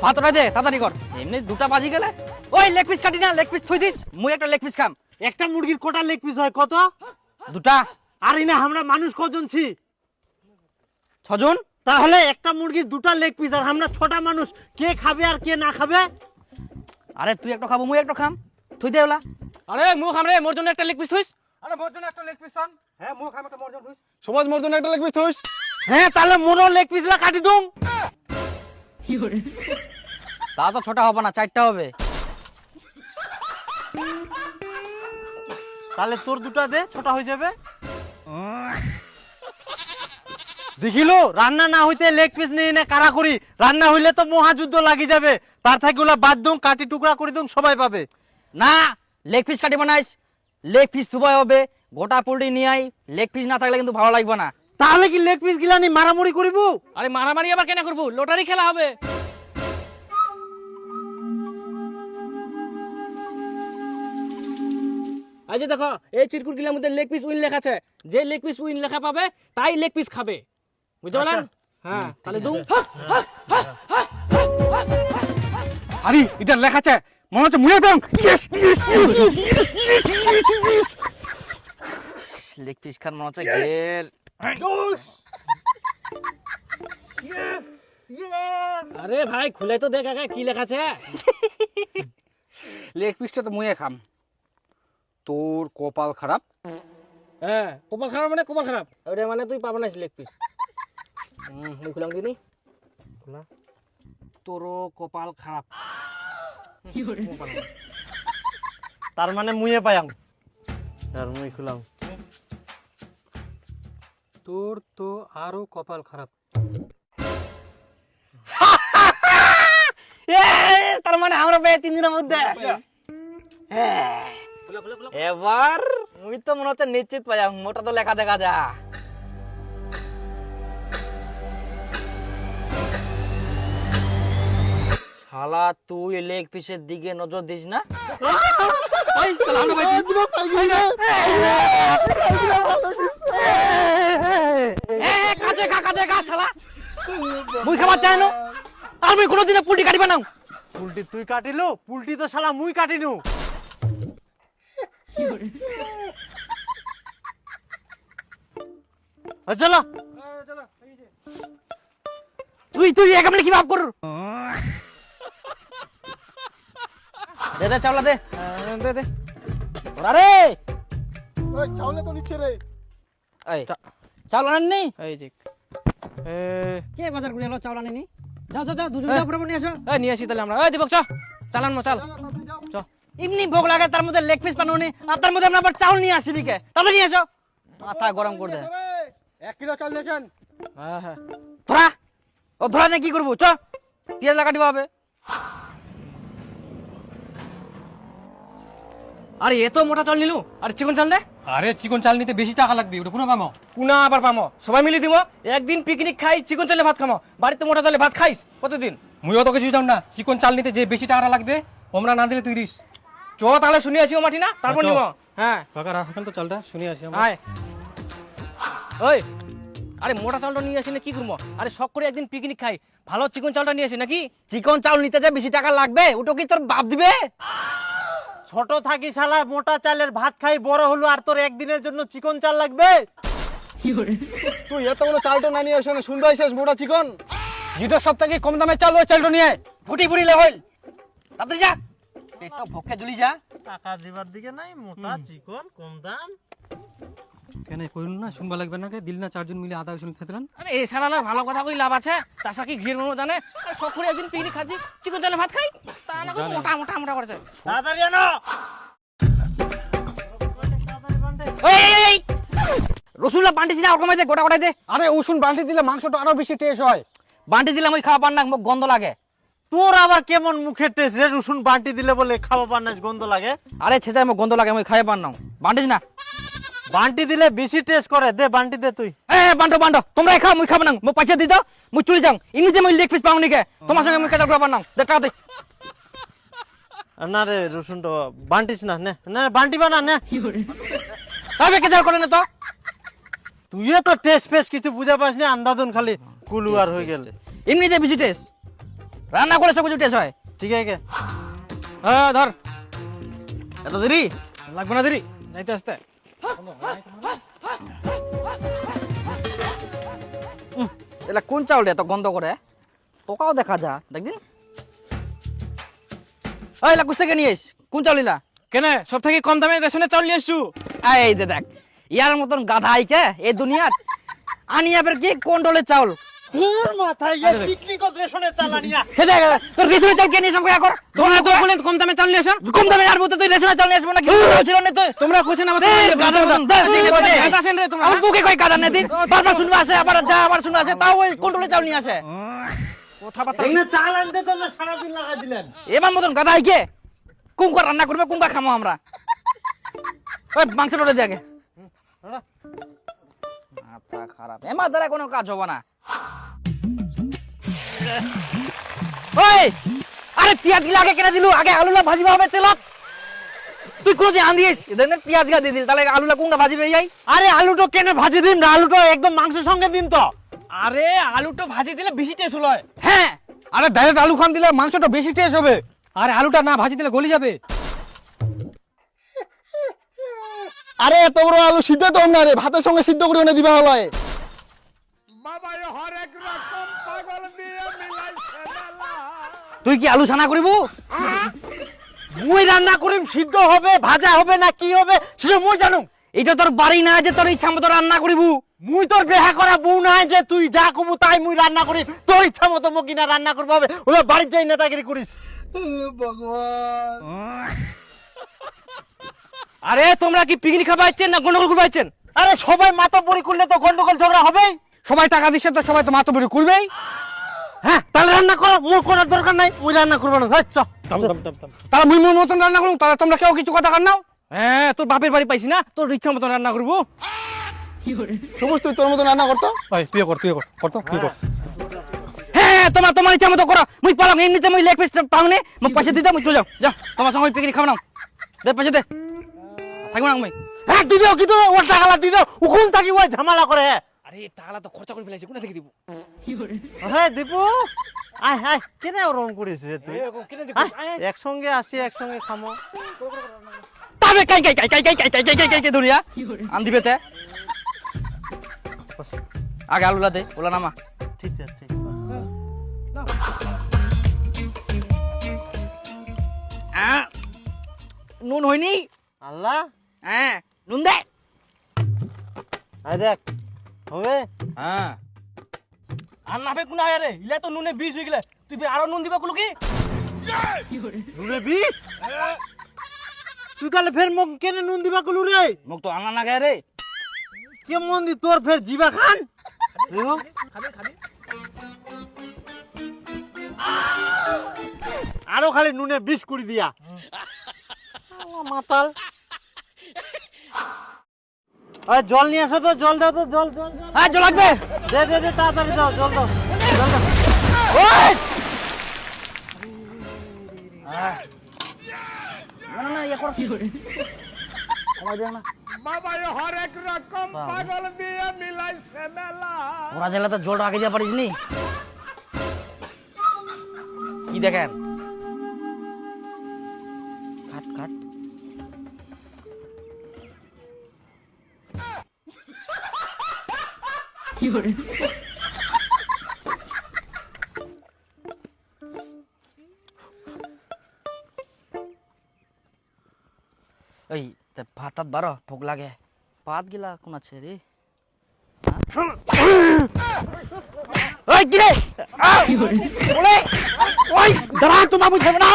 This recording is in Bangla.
ভাতটা দে তাড়াতাড়ি কর, এমনি দুটা বাজি গেলে। ওই লেগ পিস কাটি না, লেগ পিস থুই দিস, মুই একটা লেগ পিস খাম। একটা মুরগির কোটা লেগ পিস হয় কত? দুটা। আর না আমরা মানুষ কজন ছি? 6 জন। তাহলে একটা মুরগির দুটা লেগ পিস, আর আমরা ছোটা মানুষ, কে খাবে আর কে না খাবে? আরে তুই একটা খাবো, মুই একটা খাম, থুই দে ওলা। আরে মুখ খামরে, মোর জন্য একটা লেগ পিস থুইস। আরে মোর জন্য একটা লেগ পিস টান। হ্যাঁ মুখ খাম একটা মোর জন্য থুইস। সমাজ মোর জন্য একটা লেগ পিস থইস। হ্যাঁ তাহলে মোরও লেগ পিসলা কাটি দুম। তা তো ছোটা হবে না, 4টা হবে। তাহলে তোর দুটা দে, ছোটা হয়ে যাবে। দেখিলো রান্না না হইতে লেগ পিস নিয়ে নে কারা করি, রান্না হইলে তো মহাযুদ্ধ লাগি যাবে। তার থেকে ওলা বাদ দম, কাটি টুকরা করে দম, সবাই পাবে। না, লেগ পিস কাটি বানাইস, লেগ পিস থুবাই হবে। গোটা পোল্ট্রি নিয়ে আই, লেগ পিস না থাকলে কিন্তু ভালো লাগবে না। তাহলে কি লেগ পিস গিলানি মারামারি করিব? আরে মারামারি আবার কেন করবো, লটারি খেলা হবে। এই যে দেখো, এই চিরকুট গিলার মধ্যে লেগ পিস উইন লেখা আছে। যে লেগ পিস উইন লেখা পাবে তাই লেগ পিস খাবে, বুঝতে পারলেন? হ্যাঁ তাহলে দুম। আরে এটা লেখা আছে, মনে হচ্ছে মুয়ে দাম। লেগ পিস খান মনে হচ্ছে গেল। আরে ভাই খুলে তো দেখ আগে কি লেখা আছে। লেগ পিসটা তো মুয়ে খাম। তোর কপাল খারাপ। হ্যাঁ কপাল খারাপ মানে কপাল খারাপ, ওটা মানে তুই পাবো না লেগ পিস। মুই খুলাম দিনি, তোরও কপাল খারাপ। তার মানে মুয়ে পায়াম, আর মুই খুলাম। তোর তো আরো কপাল খারাপ। তার মানে আমরা পেয়ে 3 দিনের মধ্যে। এবার মুই তো মনে হচ্ছে নিশ্চিত পাইয়া, মোটা তো লেখা দেখা যা। শালা তুই লেগ পিসের দিকে নজর দিস না। কাজে খা, কাজে খা শালা। মুই খাবার চাই না, আর মুই কোনোদিনে পুলটি কাটিবা না। পুলটি তুই কাটিলু, পুলটি তো শালা মুই কাটিনু। চলো তুই তুই একামলে কি ভাব কর। দে দে চাওলা দে, দে দে। ওরা রে ওই চাউলে তো নিচ্ছে রে। এই চাওলা আননি। এই দেখ, কে বাজার করে এলো চাওলা আননি? যাও যাও যাও, দুজন যাও ফটাফট নিয়ে আসো। এই নিয়ে আসি তাহলে আমরা। এই দীপক চ, চালান মো চাল। চ এমনি ভোগ লাগে, তার মধ্যে লেগ পিস বানানো, আর তার মধ্যে আমরা আবার চাউল নিয়ে আসি দিকে। তাহলে নিয়ে আসো, মাথা গরম করে দে। 1 কিলো চাল নিয়েছেন। হ্যাঁ হ্যাঁ, ধরা ও ধরা নিয়ে কি করবো? চ পেঁয়াজ লাগা দিবা হবে। আরে এত মোটা চাল নিলু, আর চিকন চাল দে। আরে চিকন চাল নিতে বেশি টাকা লাগবে, ওটা পুরো পামো। কুনা আবার পামো, সবাই মিলে দিব। একদিন পিকনিক খাই, চিকন চালে ভাত খামো। বাড়িতে মোটা চালে ভাত খাইস কতদিন? মুই অত কিছু জান না, চিকন চাল নিতে যে বেশি টাকা লাগবে আমরা না দিলে তুই দিস। চ তাহলে শুনে আসি ও মাটি না, তারপর চ। নিব। হ্যাঁ কাকা রাখেন তো চালটা, শুনে আসি আমরা। আয়। ওই আরে মোটা চালটা নিয়ে আসি না কি করবো? আরে শখ করে একদিন পিকনিক খাই, ভালো চিকন চালটা নিয়ে আসি নাকি? চিকন চাউল নিতে যে বেশি টাকা লাগবে, ওটা কি তোর বাপ দিবে? ছোট থাকি শালা মোটা চালের ভাত খাই বড় হলো, আর তোর একদিনের জন্য চিকন চাল লাগবে? তুই এতগুলো চালটা না নিয়ে আসে না, শুনবাই শেষ মোটা চিকন। যেটা সব থেকে কম দামে চাল, ওই চালটা নিয়ে আয়। ফুটি ফুটি লেভেল, তাড়াতাড়ি যা, পেটটা ভোকে জ্বলি যা। টাকা দিবার দিকে নাই, মোটা চিকন কম দাম। কেন কইল না, শুনবা লাগবে না, কে দিল না 4 জন মিলে আধা শুনে খেতেলেন। আরে এই শালা না ভালো কথা কই লাভ আছে? তাছা কি ঘির মনো জানে? আরে শখ করে একদিন পিকনিক খাচ্ছি, চিকন চালে ভাত খাই, তা না করে মোটা মোটা মোটা করছে। তাড়াতাড়ি আনো। এই রসুনটা বান্টিছি না, ওরকম দে, গোটা গোটাই দে। আরে উসুন বালতি দিলে মাংসটা আরো বেশি টেস্ট হয়। বান্টি দিলাম ওই খাওয়া পার না, মুখ গন্ধ লাগে। তোর আবার কেমন মুখের টেস্ট রে? রসুন বাটি দিলে বলে খাওয়া পার না, গন্ধ লাগে? আরে ছেঁচাই মুখ গন্ধ লাগে, আমি খাই পার না। বান্টিস না, বান্টি দিলে বেশি টেস্ট করে। দে বান্টি দে তুই। বান্টো বান্টো, তোমরা খাও, মুই খাবো না। মুই পয়সা দি দাও, মুই চলে যাও। এমনিতে মুই লেগ পিস পাও নিকে, তোমার সঙ্গে মুই কেটে পার না। দে টাকা দে। না রে রসুনটা বান্টিস না, নে না বান্টি বানা নে। তবে কেটে করে না তো। তুই তো টেস্ট ফেস্ট কিছু বুঝা পাস না, আন্দাদুন খালি কুলুয়ার হয়ে গেল। এমনিতে বেশি টেস্ট। রান্না করে সব কিছু টেস্ট হয়। ঠিক আছে হ্যাঁ ধর, এত দেরি লাগবে না, দেরি যাইতে আসতে। এটা কোন চাউল এত গন্ধ করে? পোকাও দেখা যা, দেখদিন। ওই লাকুস থেকে নিয়ে এস, কোন চাউল ইলা? কেন সব থেকে কম দামে রেশনের চাউল নিয়ে এসছু? এই দে দেখ, ইয়ার মতন গাধা আইকে এই দুনিয়ার আনি আবার কি কন্ট্রোলের চাউল। মাথায় পিকনিক রেশনের চালানিয়া সে দেখ, তোর রেশনের চাউল কে নিয়ে সব কর। তোমরা তো বলেন কম দামে চাউল নিয়ে আসেন। কম দামে আর বলতে তুই রেশনের চাউল নিয়ে আসবো না, কি ছিল না তুই? তোমরা কোছেন আমার গাধা মতন গাধা আছেন রে তোমরা। আমার বুকে কই গাধা নেই দিন, বারবার শুনবা আসে, আবার যা আবার শুনবা আসে, তাও ওই কন্ট্রোলের চাউল নিয়ে আসে। কথাবার্তা এখানে চাল আনতে তোমরা সারাদিন লাগা দিলেন। এবার মতন গাধা আইকে কুমকা রান্না করবে, কুমকা খামো আমরা। ওই মাংসটা দিয়ে আগে। মাথা খারাপ, এমার দ্বারা কোনো কাজ হবে না। ওই আরে পেঁয়াজ গিলা আগে কেটে দিলু, আগে আলুলা ভাজিবা হবে তেলত। তুই কোনদিন আন্দিস দেন পেঁয়াজ গা দিয়ে দিল, তাহলে আলুলা কোনটা ভাজিবে যাই? আরে আলুটো কেন ভাজি দিন না, আলুটো একদম মাংসের সঙ্গে দিন তো। আরে আলুটা ভাজি দিলে বেশি টেস্ট হলো। হ্যাঁ, আরে ডাইরেক্ট আলু খান দিলে মাংসটা বেশি টেস্ট হবে, আর আলুটা না ভাজি দিলে গলি যাবে। আরে এত বড় আলু সিদ্ধ তো না রে, ভাতের সঙ্গে সিদ্ধ করে এনে দিবা হলয়। তুই কি আলু ছানা করিব? মুই রান্না করিম, সিদ্ধ হবে ভাজা হবে না কি হবে সেটা মুই জানো। এটা তোর বাড়ি না যে তোর ইচ্ছা মতো রান্না করিব। মুই তোর বেহা করা বউ নাই যে তুই যা কবু তাই মুই রান্না করি, তোর ইচ্ছা মতো মোক কিনা রান্না করবো হবে, ওরা বাড়ির যাই নেতাগিরি করিস। আরে তোমরা কি পিকনিক খাবা আইছেন না গন্ডগোল করবা আইছেন? আরে সবাই মাথা বড়ি করলে তো গন্ডগোল ঝগড়া হবেই। সবাই টাকা দিচ্ছে তো সবাই তো মাতবরি করবেই। হ্যাঁ তাহলে রান্না করো, মোর করার দরকার নাই, ওই রান্না করবো না। চ তারা মুই মুই মতন রান্না করুন, তাহলে তোমরা কেউ কিছু কথা কান নাও। হ্যাঁ তোর বাপের বাড়ি পাইছি না, তোর ইচ্ছা মতো রান্না করবো। সবুজ তুই তোর মতো রান্না করতো। ওই তুই কর, তুই কর, কর তো, তুই কর। হ্যাঁ, তোমার ইচ্ছা মতো করো। মুই পালাম, এমনিতে মুই লেগ পিস পাওনি, মুই পয়সা দিতে মুই চলে যাও। যা, তোমার সঙ্গে পিকনিক খাও না, দে পয়সা দে, থাকবো না মুই। হ্যাঁ দিদেও কিন্তু ও টাকালা দিদেও, উকুন থাকি ওই ঝামেলা করে। আরে টাকাটা তো খরচা করে ফেলেছি, কোথা থেকে দিব? হ্যাঁ দীপু আয় আয়, কেন ওরকম করিস রে তুই? কেনে দিব? আয়, একসঙ্গে আসি একসঙ্গে খামো। তবে কাই কাই কাই কাই কাই কাই কাই কাই কাই কাই দুনিয়া আন দিবে তে। আগে আলুলা দে, ওলা নামা। ঠিক আছে ঠিক। নুন হয়নি? আল্লাহ হ্যাঁ, নুন দে। আয় দেখ হবে। হ্যাঁ আর না বে কোনা আরে ইলা তো নুনে 20 হই গেলে, তুই আরো নুন দিবা কুলো কি? নুনে 20? তুই তাহলে ফের মোক কেন নুন দিবা কলু রে? মোক তো আনা না গায় রে। কেমন দি তোর ফের জিবা খান? দেখো খাবি খাবি। আরো খালি নুনে 20 করে দিয়া। মাতাল। আরে জল নিয়ে আসো তো, জল দাও তো, জল জল জল। হ্যাঁ, জল লাগবে। দে দে দে তাড়াতাড়ি দাও, জল দাও জল দাও। ওই না না না, ইয়া কর কি করে? কমাই দে না। ওরা জেলা তো জলটা আগে যা পারিস নি। কি দেখেন? কাট কাট। কি করে? ওই ভাত বারো ভোগ লাগে, পাত গিলা কোন আছে রে? ওই কি রে? ওই দাঁড়া, তোমার বুঝে না।